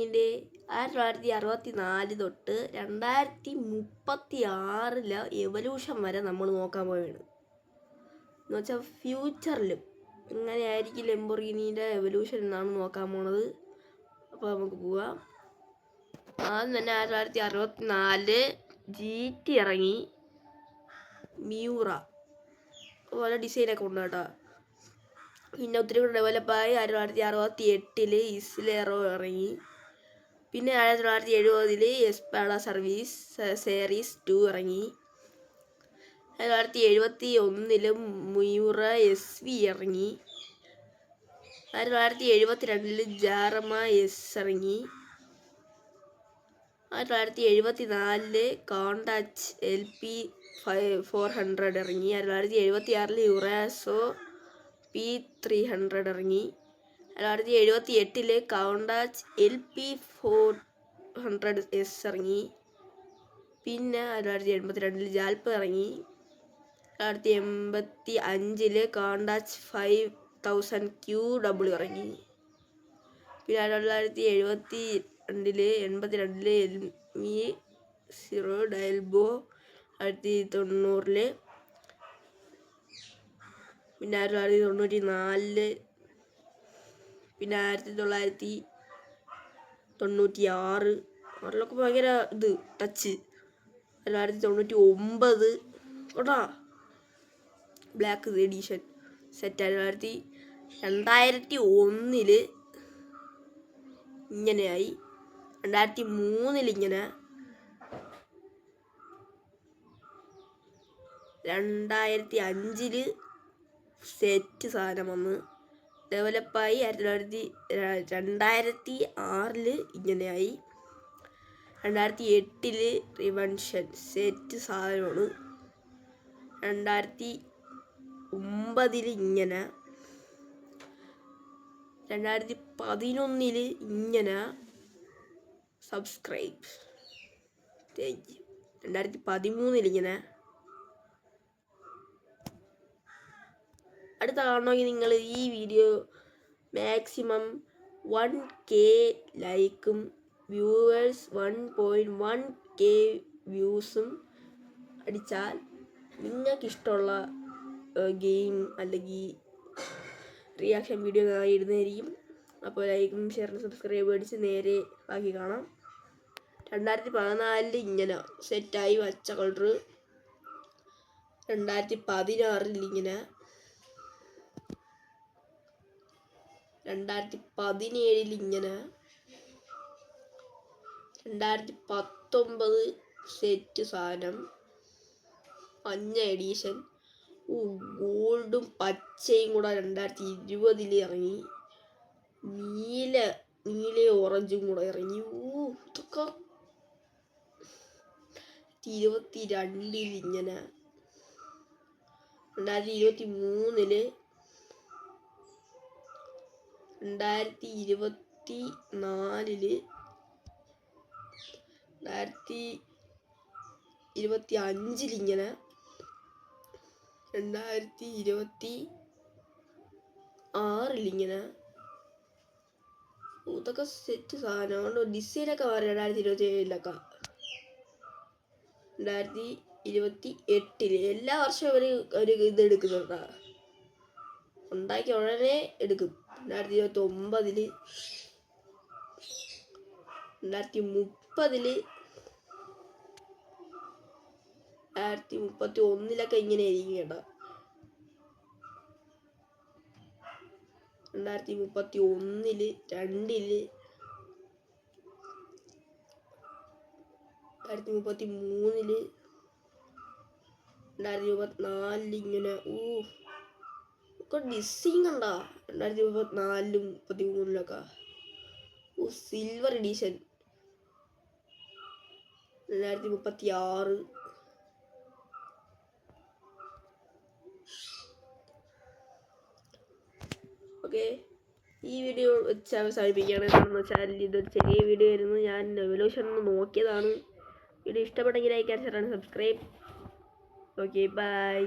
പിന്നീട് 1964 തൊട്ട് 2036 എവല്യൂഷൻ വരെ നമ്മൾ നോക്കാൻ പോവുകയാണ്. എന്ന് വെച്ചാൽ ഫ്യൂച്ചറിലും എങ്ങനെയായിരിക്കും ലംബോർഗിനിയുടെ എവല്യൂഷൻ എന്നാണ് നോക്കാൻ പോണത്. അപ്പോൾ നമുക്ക് പോവാം. ആദ്യം തന്നെ 1964 GT ഇറങ്ങി. മ്യൂറ അതുപോലെ ഡിസൈനൊക്കെ ഉണ്ട് കേട്ടോ. പിന്നെ ഒത്തിരി കൂടെ ഡെവലപ്പായി 1968 ഇസ്ലേറോ ഇറങ്ങി. പിന്നെ 1970 എസ്പാഡ സർവീസ് സീരീസ് 2 ഇറങ്ങി. 1971 മ്യൂറ SV ഇറങ്ങി. 1972 ജാറമ S ഇറങ്ങി. 1974 കോണ്ടാച്ച് LP400 ഇറങ്ങി. 1976 യുറാസോ P300 ഇറങ്ങി. 1978 കോണ്ടാച്ച് LP400S ഇറങ്ങി. പിന്നെ 1982 ജാൽപ ഇറങ്ങി. 1985 കോണ്ടാച്ച് 5000 QW ഇറങ്ങി. പിന്നെ 1982 LME0 ഡയൽബോ 1990. പിന്നെ 1994. പിന്നെ 1996 അതിലൊക്കെ ഭയങ്കര ടച്ച്. 1999 കേട്ടാ ബ്ലാക്ക് എഡീഷൻ സെറ്റ്. 2001 ഇങ്ങനെയായി. 2003 ഇങ്ങനെ. 2005 സെറ്റ് സാധനം വന്ന് ഡെവലപ്പായി. 2006 ഇങ്ങനെയായി. 2008 റിവൻഷൻ സെറ്റ് സാധനമാണ്. 2009 ഇങ്ങനെ. 2011 ഇങ്ങനെ. സബ്സ്ക്രൈബ്. 2013 ഇങ്ങനെ. അടുത്ത കാണണമെങ്കിൽ നിങ്ങൾ ഈ വീഡിയോ മാക്സിമം 1K ലൈക്കും വ്യൂവേഴ്സ് 1.1K വ്യൂസും അടിച്ചാൽ നിങ്ങൾക്കിഷ്ടമുള്ള ഗെയിം അല്ലെങ്കിൽ റിയാക്ഷൻ വീഡിയോ ഇടുന്നതായിരിക്കും. അപ്പോൾ ലൈക്കും ഷെയറും സബ്സ്ക്രൈബ് അടിച്ച് നേരെ ബാക്കി കാണാം. 2014 ഇങ്ങനെ സെറ്റായി വച്ച കളർ. 2016 ഇങ്ങനെ. 2017 ഇങ്ങനെ. 2019 സെറ്റ് സാധനം മഞ്ഞ എഡീഷൻ. ഗോൾഡും പച്ചയും കൂടെ 2020 ഇറങ്ങി. നീലയും ഓറഞ്ചും കൂടെ ഇറങ്ങി. ഇതൊക്കെ 2022 ഇങ്ങനെ. 2023 2024 2025 ഇങ്ങനെ. 2026 ഇങ്ങനെ. ഇതൊക്കെ സെറ്റ് സാധനം കൊണ്ട് ഡിസൈനൊക്കെ മാറി. 2027 2028 എല്ലാ വർഷവും ഒരു ഇത് എടുക്കുന്നുണ്ടാ. ഉണ്ടാക്കി ഉടനെ എടുക്കും. 2029 2030 2031 ഇങ്ങനെ ആയിരിക്കും കേട്ടോ. 2031 2 2033 2024 ഇങ്ങനെ. ഒക്കെ ഡിസൈൻ കണ്ടാ. 2034 33 സിൽവർ എഡീഷൻ. 2036 ഓക്കെ. ഈ വീഡിയോ വെച്ച് അവസാനിപ്പിക്കുകയാണ്. എന്താണെന്ന് വെച്ചാൽ ഇതൊരു ചെറിയ വീഡിയോ ആയിരുന്നു. ഞാൻ എവല്യൂഷൻ നോക്കിയതാണ്. വീഡിയോ ഇഷ്ടപ്പെട്ടെങ്കിൽ like and share and subscribe. Okay bye.